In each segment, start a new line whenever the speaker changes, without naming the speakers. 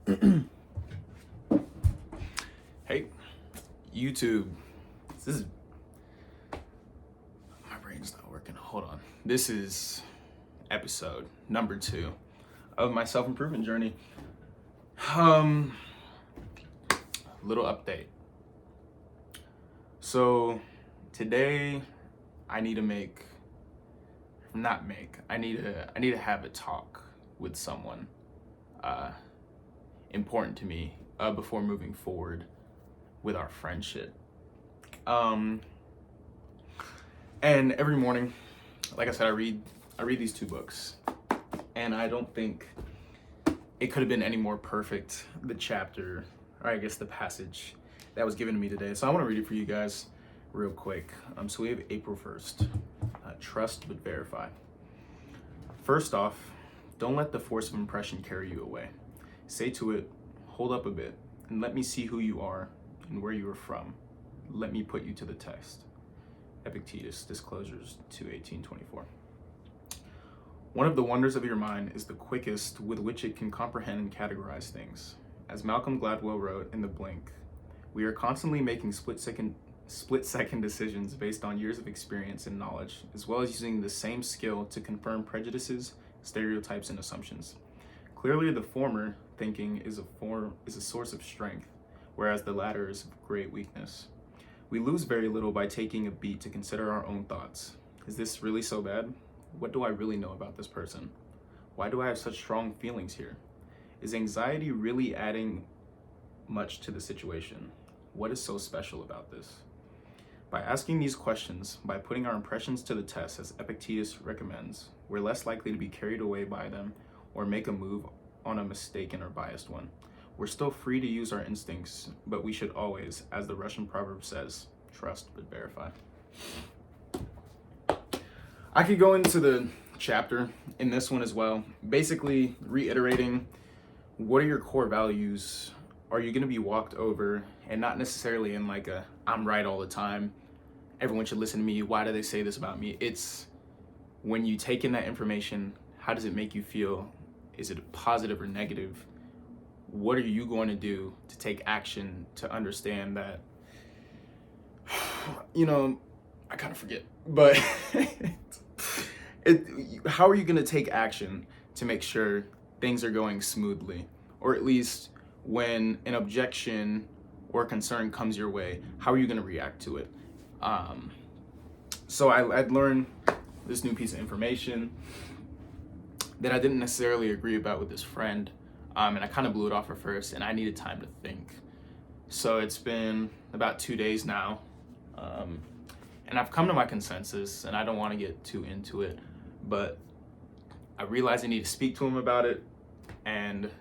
Hey, YouTube. This is my brain's not working. Hold on. This is episode number 2 of my self-improvement journey. Um, Little update. So today I need to I need to have a talk with someone important to me before moving forward with our friendship. And every morning, like I said, I read these 2 books, and I don't think it could have been any more perfect, the chapter, or I guess the passage that was given to me today. So I want to read it for you guys real quick. So we have April 1st, trust but verify. First off, don't let the force of impression carry you away. Say to it, hold up a bit, and let me see who you are and where you are from. Let me put you to the test. Epictetus, Disclosures 2:18-24. One of the wonders of your mind is the quickest with which it can comprehend and categorize things. As Malcolm Gladwell wrote in The Blink, we are constantly making split-second decisions based on years of experience and knowledge, as well as using the same skill to confirm prejudices, stereotypes, and assumptions. Clearly, the former thinking is a source of strength, whereas the latter is of great weakness. We lose very little by taking a beat to consider our own thoughts. Is this really so bad? What do I really know about this person? Why do I have such strong feelings here? Is anxiety really adding much to the situation? What is so special about this? By asking these questions, by putting our impressions to the test, as Epictetus recommends, we're less likely to be carried away by them or make a move on a mistaken or biased one. We're still free to use our instincts, but we should always, as the Russian proverb says, trust but verify. I could go into the chapter in this one as well, basically reiterating what are your core values. Are you going to be walked over, and not necessarily in like a I'm right all the time, everyone should listen to me, why do they say this about me? It's when you take in that information, how does it make you feel? Is it positive or negative? What are you going to do to take action to understand that, I kind of forget, but how are you going to take action to make sure things are going smoothly? Or at least when an objection or concern comes your way, how are you going to react to it? So I'd learned this new piece of information that I didn't necessarily agree about with this friend. And I kind of blew it off at first, and I needed time to think. So it's been about 2 days now, and I've come to my consensus, and I don't want to get too into it, but I realize I need to speak to him about it and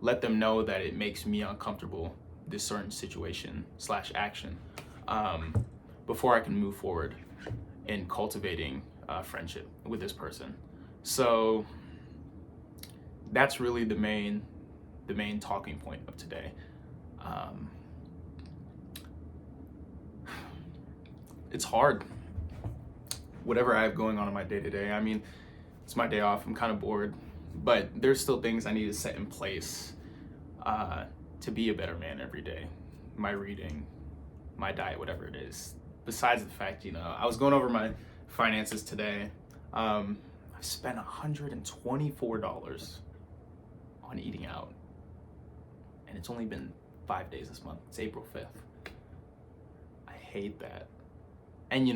let them know that it makes me uncomfortable, this certain situation / action, before I can move forward in cultivating friendship with this person. So that's really the main talking point of today. It's hard, whatever I have going on in my day-to-day. I mean, it's my day off, I'm kind of bored, but there's still things I need to set in place to be a better man every day. My reading, my diet, whatever it is. Besides the fact, I was going over my finances today. I've spent $124 on eating out, and it's only been 5 days this month. It's April 5th. I hate that. And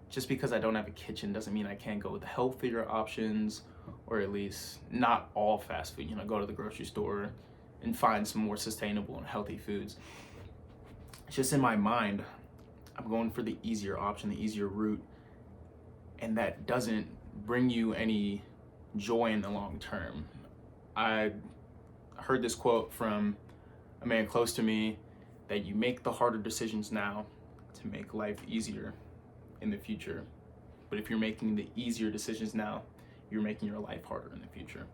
just because I don't have a kitchen doesn't mean I can't go with the healthier options, or at least not all fast food. Go to the grocery store and find some more sustainable and healthy foods. It's just in my mind, I'm going for the easier option, the easier route, and that doesn't bring you any joy in the long term. I heard this quote from a man close to me, that you make the harder decisions now to make life easier in the future. But if you're making the easier decisions now, you're making your life harder in the future.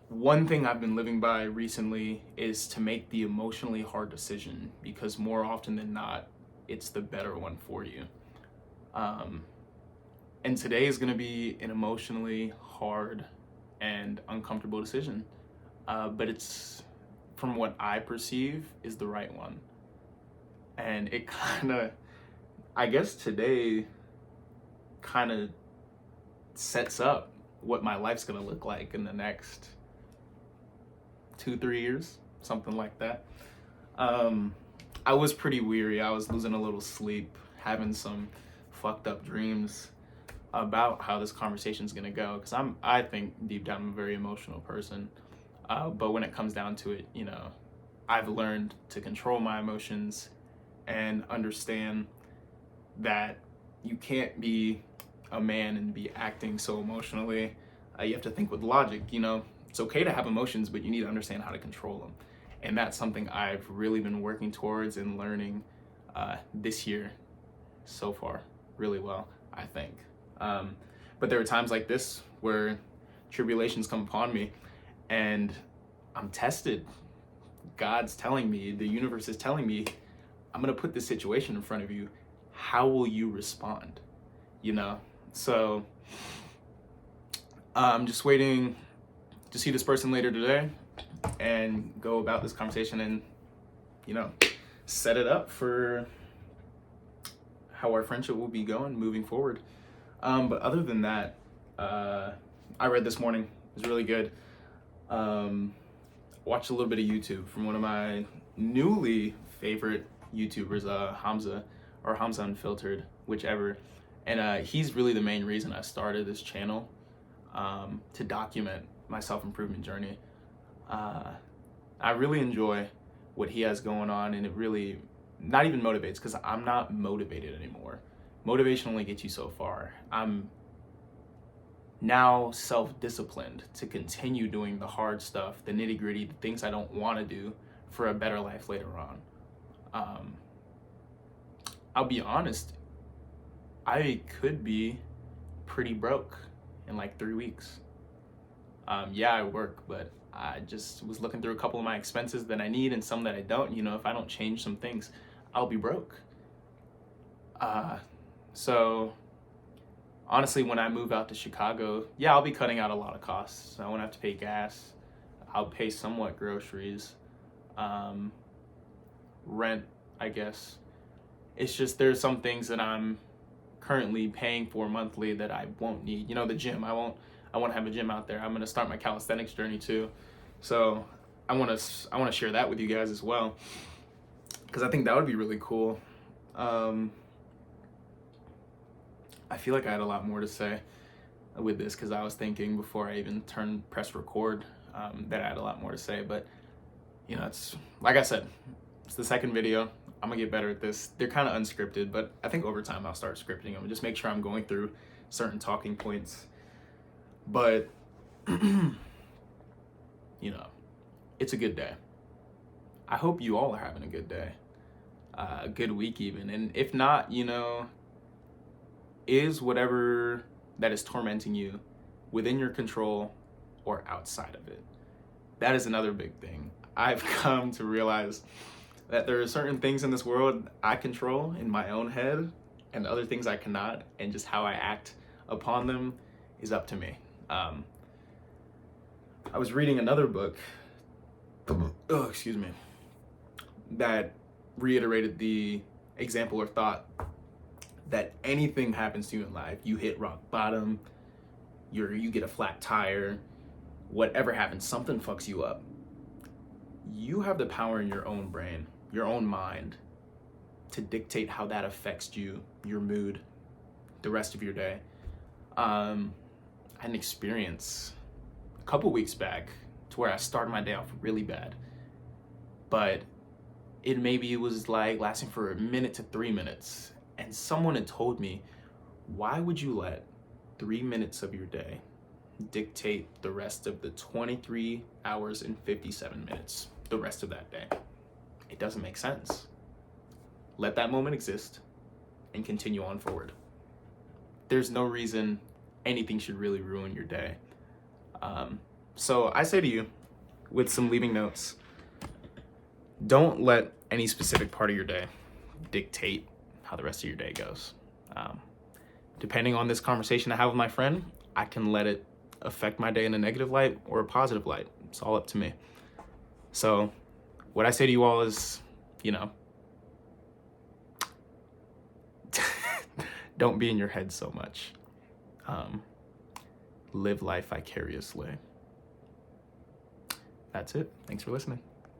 One thing I've been living by recently is to make the emotionally hard decision, because more often than not, it's the better one for you. And today is going to be an emotionally hard and uncomfortable decision. but it's, from what I perceive, is the right one. And it kind of, I guess today kind of sets up what my life's gonna look like in the next 2-3 years, something like that. I was pretty weary. I was losing a little sleep, having some fucked up dreams about how this conversation's gonna go, because I think deep down I'm a very emotional person, but when it comes down to it, you know, I've learned to control my emotions and understand that you can't be a man and be acting so emotionally. You have to think with logic. You know, it's okay to have emotions, but you need to understand how to control them, and that's something I've really been working towards and learning this year so far really well, I think. But there are times like this where tribulations come upon me and I'm tested. God's telling me, the universe is telling me, I'm gonna put this situation in front of you. How will you respond? You know? So I'm just waiting to see this person later today and go about this conversation and, you know, set it up for how our friendship will be going moving forward. But other than that, I read this morning. It was really good. Watched a little bit of YouTube from one of my newly favorite YouTubers, Hamza, or Hamza Unfiltered, whichever. And he's really the main reason I started this channel, to document my self-improvement journey. I really enjoy what he has going on, and it really not even motivates, because I'm not motivated anymore. Motivation only gets you so far. I'm now self-disciplined to continue doing the hard stuff, the nitty-gritty, the things I don't want to do for a better life later on. I'll be honest, I could be pretty broke in like 3 weeks. Yeah, I work, but I just was looking through a couple of my expenses that I need and some that I don't. You know, if I don't change some things, I'll be broke. So honestly, when I move out to Chicago, yeah, I'll be cutting out a lot of costs. I won't have to pay gas. I'll pay somewhat groceries, rent, I guess. It's just there's some things that I'm currently paying for monthly that I won't need. You know, the gym, I won't have a gym out there. I'm gonna start my calisthenics journey too. So I wanna share that with you guys as well, because I think that would be really cool. I feel like I had a lot more to say with this, because I was thinking before I even press record, that I had a lot more to say. But you know, it's like I said, it's the second video. I'm gonna get better at this. They're kind of unscripted, but I think over time I'll start scripting them and just make sure I'm going through certain talking points. But you know, it's a good day. I hope you all are having a good day, a good week even. And if not, you know, is whatever that is tormenting you within your control or outside of it? That is another big thing. I've come to realize that there are certain things in this world I control in my own head and other things I cannot, and just how I act upon them is up to me. I was reading another book, that reiterated the example or thought that anything happens to you in life, you hit rock bottom, you get a flat tire, whatever happens, something fucks you up. You have the power in your own brain, your own mind, to dictate how that affects you, your mood, the rest of your day. I had an experience a couple weeks back to where I started my day off really bad, but it was like lasting for a minute to 3 minutes. And someone had told me, why would you let 3 minutes of your day dictate the rest of the 23 hours and 57 minutes, the rest of that day? It doesn't make sense. Let that moment exist and continue on forward. There's no reason anything should really ruin your day. So I say to you, with some leaving notes, don't let any specific part of your day dictate how the rest of your day goes. Depending on this conversation I have with my friend, I can let it affect my day in a negative light or a positive light. It's all up to me. So what I say to you all is, you know, don't be in your head so much. Live life vicariously. That's it. Thanks for listening.